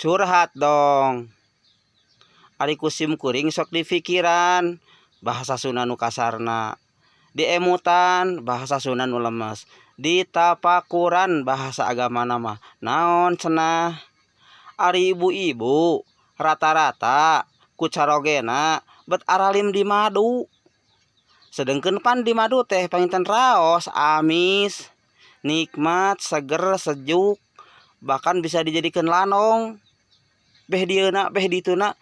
Curhat dong. Ari kusim kuring sok di pikiran, bahasa Sunda nu kasarna. Di emutan bahasa Sunda nu lemes. Di tapakuran bahasa agama nama. Naon cenah? Ari ibu-ibu rata-rata ku carogena bet aralim di madu. Sedengkeun pan di madu teh panginten raos, amis, nikmat, seger, sejuk, bahkan bisa dijadikan lanong. Beh dieuna, beh dituna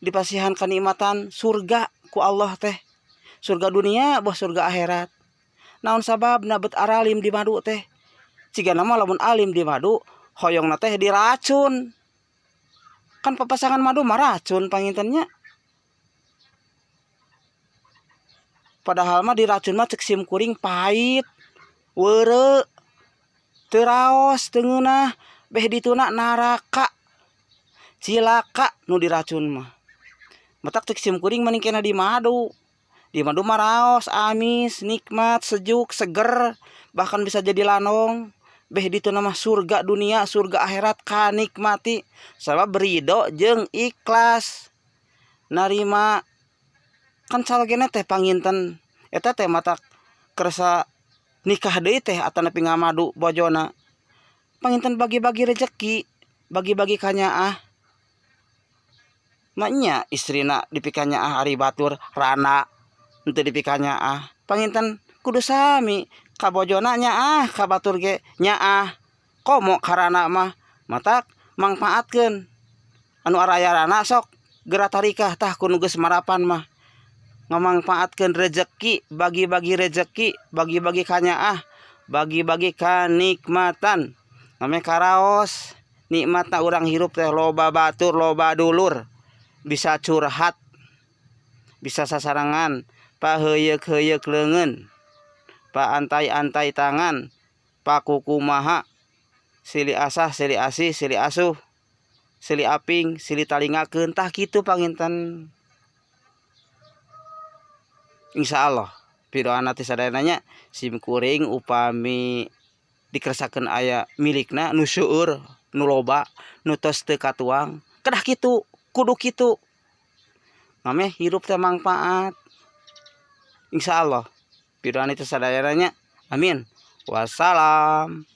dipasihan kanikmatan surga ku Allah teh. Surga dunia, boh surga akhirat. Naon sababna bet aralim di madu teh? Cigana mah lamun alim di madu, hoyongna teh diracun. Kan papasangan madu mah racun pangintennya. Padahal mah diracun mah cek sim kuring pahit, weureu, teu raos, teu ngeunah, beh dituna naraka, cilaka nu diracun mah. Matak cek sim kuring mending kena di madu. Di madu mah raos, amis, nikmat, sejuk, seger, bahkan bisa jadi lanong. Beh dituna mah surga dunia, surga akhirat kanikmati. Sabab ridho jeung ikhlas. Narima kan salogena teh panginten eta teh matak kerasa nikah deui teh atan nepi ngamadu bojona. Panginten bagi-bagi rezeki, bagi-bagi kanyaah. Maknya istrina dipikanyaah ari batur rana henteu dipikanyaah. Panginten kudu sami ka bojona nyaah, ka batur ge nyaah. Komo karana mah matak mangpaatkeun anu arayarana sok geura tarikah tah ku nu geus marapan mah. Ngamangpaatkeun rezeki, bagi-bagi rezeki, bagi-bagi kanyaah, bagi-bagi kanikmatan. Name karaos, nikmatna urang hirup teh loba batur, loba dulur. Bisa curhat, bisa sasarangan, paheuyeuh-heuyeuk leungeun, paantai-antai tangan, pakukumaha, silih asah, silih asih, silih asuh, silih aping, silih talingakeun, tah kitu panginten. Insya Allah pidoana teh sadayananya sim kuring upami dikeresakeun aya milikna nu seueur nu loba nu tos teu katuang kedah kitu kudu kitu mame hirup teh mangpaat. Insya Allah pidoana teh sadayananya amin. Wassalam.